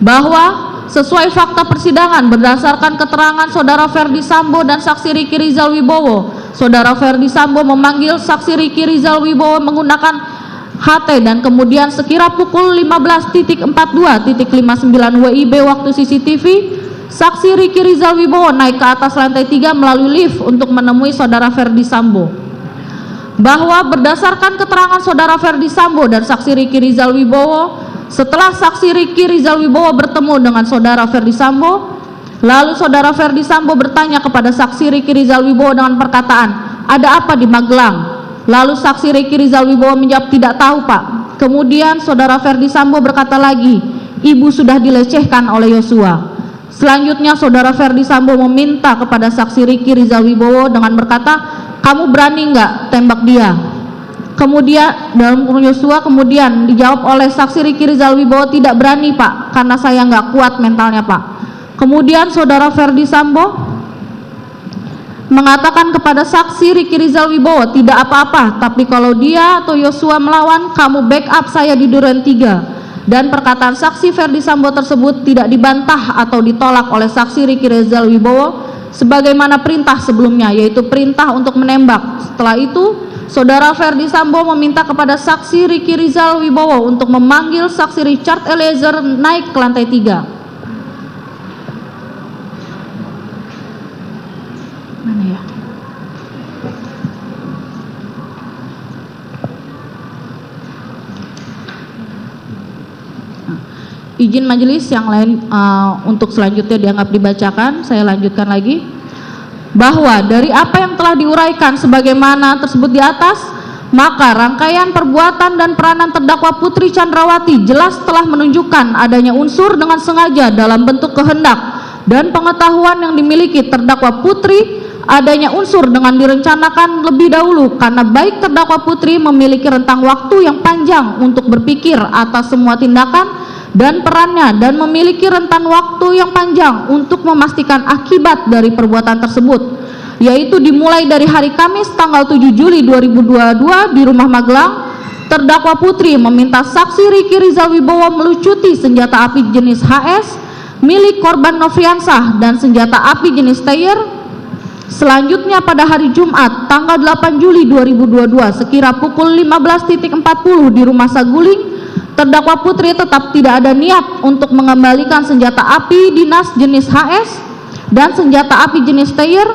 bahwa sesuai fakta persidangan berdasarkan keterangan saudara Ferdi Sambo dan saksi Riki Rizal Wibowo, saudara Ferdi Sambo memanggil saksi Riki Rizal Wibowo menggunakan HT dan kemudian sekira pukul 15.42.59 WIB waktu CCTV, saksi Riki Rizal Wibowo naik ke atas lantai 3 melalui lift untuk menemui saudara Ferdi Sambo. Bahwa berdasarkan keterangan saudara Ferdi Sambo dan saksi Riki Rizal Wibowo, setelah saksi Riki Rizal Wibowo bertemu dengan saudara Ferdi Sambo, lalu saudara Ferdi Sambo bertanya kepada saksi Riki Rizal Wibowo dengan perkataan, "Ada apa di Magelang?" Lalu saksi Riki Rizal Wibowo menjawab, "Tidak tahu, Pak." Kemudian saudara Ferdi Sambo berkata lagi, "Ibu sudah dilecehkan oleh Yosua." Selanjutnya saudara Ferdi Sambo meminta kepada saksi Riki Rizal Wibowo dengan berkata, "Kamu berani nggak tembak dia?" Kemudian dalam Yosua kemudian dijawab oleh saksi Riki Rizal Wibowo, "Tidak berani, Pak, karena saya nggak kuat mentalnya, Pak." Kemudian saudara Ferdi Sambo mengatakan kepada saksi Riki Rizal Wibowo, "Tidak apa-apa, tapi kalau dia atau Yosua melawan, kamu backup saya di Duren 3." Dan perkataan saksi Ferdi Sambo tersebut tidak dibantah atau ditolak oleh saksi Riki Rizal Wibowo sebagaimana perintah sebelumnya, yaitu perintah untuk menembak. Setelah itu saudara Ferdi Sambo meminta kepada saksi Riki Rizal Wibowo untuk memanggil saksi Richard Eliezer naik ke lantai 3. Mana ya? Izin majelis yang lain untuk selanjutnya dianggap dibacakan, saya lanjutkan lagi. Bahwa dari apa yang telah diuraikan sebagaimana tersebut di atas, maka rangkaian perbuatan dan peranan terdakwa Putri Chandrawati jelas telah menunjukkan adanya unsur dengan sengaja dalam bentuk kehendak dan pengetahuan yang dimiliki terdakwa Putri, adanya unsur dengan direncanakan lebih dahulu karena baik terdakwa Putri memiliki rentang waktu yang panjang untuk berpikir atas semua tindakan dan perannya dan memiliki rentan waktu yang panjang untuk memastikan akibat dari perbuatan tersebut, yaitu dimulai dari hari Kamis tanggal 7 Juli 2022 di Rumah Magelang. Terdakwa Putri meminta saksi Riki Rizal Wibowo melucuti senjata api jenis HS milik korban Nofriansah dan senjata api jenis Steyr. Selanjutnya pada hari Jumat tanggal 8 Juli 2022 sekira pukul 15.40 di Rumah Saguling, terdakwa Putri tetap tidak ada niat untuk mengembalikan senjata api dinas jenis HS dan senjata api jenis Steyr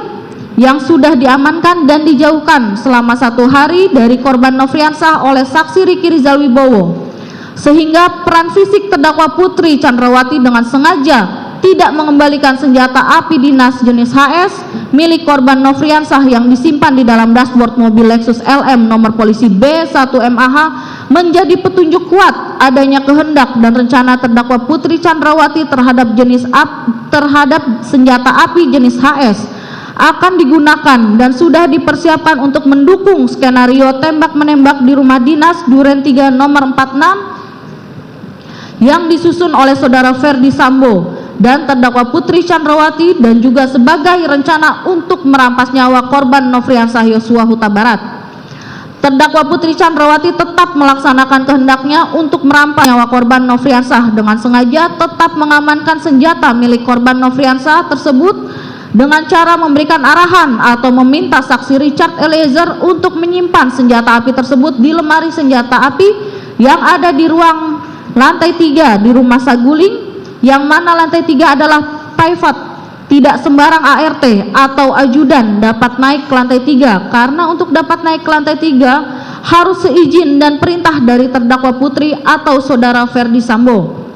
yang sudah diamankan dan dijauhkan selama 1 hari dari korban Nofriansah oleh saksi Riki Rizal Wibowo, sehingga peran fisik terdakwa Putri Chandrawati dengan sengaja tidak mengembalikan senjata api dinas jenis HS milik korban Nofriansah yang disimpan di dalam dashboard mobil Lexus LM nomor polisi B1MAH menjadi petunjuk kuat adanya kehendak dan rencana terdakwa Putri Chandrawati terhadap senjata api jenis HS akan digunakan dan sudah dipersiapkan untuk mendukung skenario tembak-menembak di rumah dinas Duren 3 nomor 46 yang disusun oleh saudara Ferdi Sambo dan terdakwa Putri Chandrawati, dan juga sebagai rencana untuk merampas nyawa korban Nofriansah Yosua Huta Barat. Terdakwa Putri Chandrawati tetap melaksanakan kehendaknya untuk merampas nyawa korban Nofriansah dengan sengaja tetap mengamankan senjata milik korban Nofriansah tersebut dengan cara memberikan arahan atau meminta saksi Richard Eliezer untuk menyimpan senjata api tersebut di lemari senjata api yang ada di ruang lantai 3 di Rumah Saguling, yang mana lantai 3 adalah private, tidak sembarang ART atau ajudan dapat naik ke lantai 3, karena untuk dapat naik ke lantai 3 harus seizin dan perintah dari terdakwa Putri atau saudara Ferdi Sambo.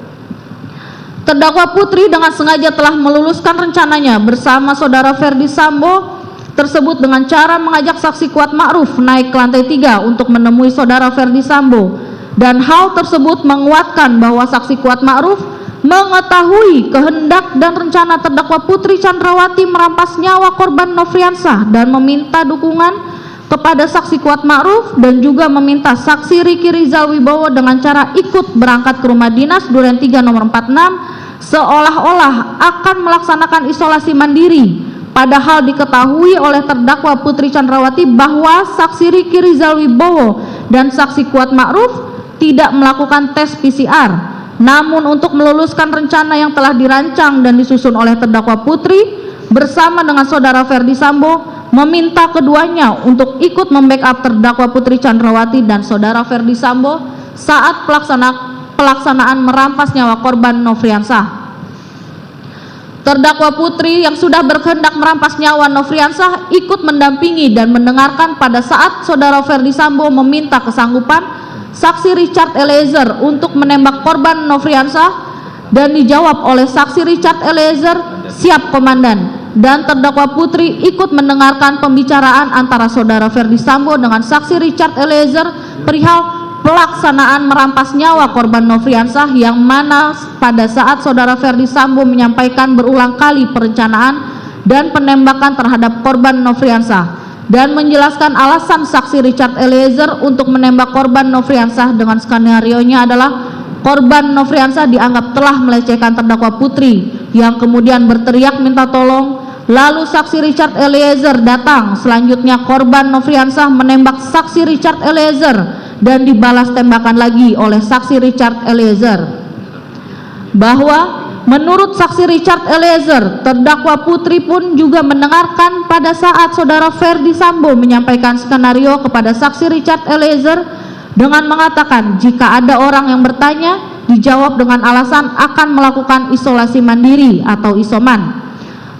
Terdakwa Putri dengan sengaja telah meluluskan rencananya bersama saudara Ferdi Sambo tersebut dengan cara mengajak saksi Kuat Ma'ruf naik ke lantai 3 untuk menemui saudara Ferdi Sambo, dan hal tersebut menguatkan bahwa saksi Kuat Ma'ruf mengetahui kehendak dan rencana terdakwa Putri Chandrawati merampas nyawa korban Nofriansah dan meminta dukungan kepada saksi Kuat Ma'ruf, dan juga meminta saksi Riki Rizal Wibowo dengan cara ikut berangkat ke rumah dinas Duren 3 nomor 46 seolah-olah akan melaksanakan isolasi mandiri, padahal diketahui oleh terdakwa Putri Chandrawati bahwa saksi Riki Rizal Wibowo dan saksi Kuat Ma'ruf tidak melakukan tes PCR Namun untuk meluluskan rencana yang telah dirancang dan disusun oleh terdakwa Putri bersama dengan saudara Ferdi Sambo, meminta keduanya untuk ikut membackup terdakwa Putri Chandrawati dan saudara Ferdi Sambo saat pelaksanaan merampas nyawa korban Nofriansah. Terdakwa Putri yang sudah berkehendak merampas nyawa Nofriansah ikut mendampingi dan mendengarkan pada saat saudara Ferdi Sambo meminta kesanggupan saksi Richard Eliezer untuk menembak korban Nofriansah, dan dijawab oleh saksi Richard Eliezer, "Siap komandan." Dan terdakwa Putri ikut mendengarkan pembicaraan antara saudara Ferdi Sambo dengan saksi Richard Eliezer perihal pelaksanaan merampas nyawa korban Nofriansah, yang mana pada saat saudara Ferdi Sambo menyampaikan berulang kali perencanaan dan penembakan terhadap korban Nofriansah dan menjelaskan alasan saksi Richard Eliezer untuk menembak korban Nofriansah dengan skenario-nya adalah korban Nofriansah dianggap telah melecehkan terdakwa Putri yang kemudian berteriak minta tolong. Lalu saksi Richard Eliezer datang. Selanjutnya korban Nofriansah menembak saksi Richard Eliezer dan dibalas tembakan lagi oleh saksi Richard Eliezer. Bahwa menurut saksi Richard Eliezer, terdakwa Putri pun juga mendengarkan pada saat saudara Ferdi Sambo menyampaikan skenario kepada saksi Richard Eliezer dengan mengatakan jika ada orang yang bertanya, dijawab dengan alasan akan melakukan isolasi mandiri atau isoman.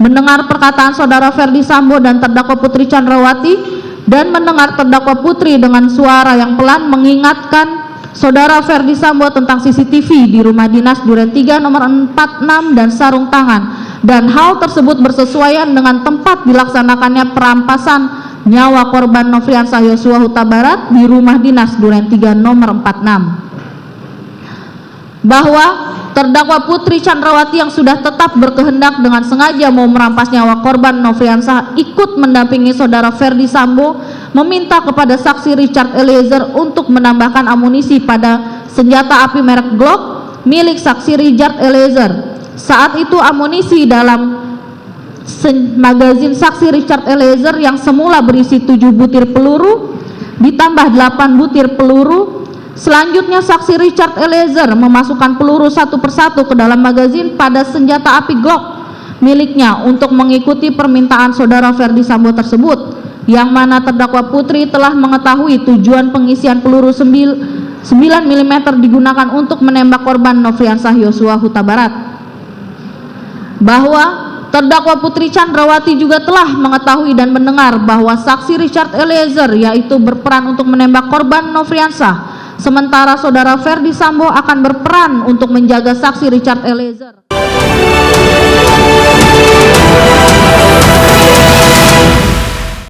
Mendengar perkataan saudara Ferdi Sambo dan terdakwa Putri Chandrawati dan mendengar terdakwa Putri dengan suara yang pelan mengingatkan saudara Ferdi Sambo tentang CCTV di rumah dinas Duren 3 nomor 46 dan sarung tangan, dan hal tersebut bersesuaian dengan tempat dilaksanakannya perampasan nyawa korban Nofriansah Yosua Huta Barat di rumah dinas Duren 3 nomor 46. Bahwa terdakwa Putri Chandrawati yang sudah tetap berkehendak dengan sengaja mau merampas nyawa korban Nofriansah ikut mendampingi saudara Ferdi Sambo meminta kepada saksi Richard Eliezer untuk menambahkan amunisi pada senjata api merek Glock milik saksi Richard Eliezer. Saat itu amunisi dalam magazin saksi Richard Eliezer yang semula berisi 7 butir peluru ditambah 8 butir peluru. Selanjutnya saksi Richard Eliezer memasukkan peluru satu persatu ke dalam magazin pada senjata api Glock miliknya untuk mengikuti permintaan saudara Ferdi Sambo tersebut, yang mana terdakwa Putri telah mengetahui tujuan pengisian peluru 9 mm digunakan untuk menembak korban Nofriansah Yosua Huta Barat. Bahwa terdakwa Putri Chandrawati juga telah mengetahui dan mendengar bahwa saksi Richard Eliezer yaitu berperan untuk menembak korban Nofriansah, sementara saudara Ferdi Sambo akan berperan untuk menjaga saksi Richard Eliezer.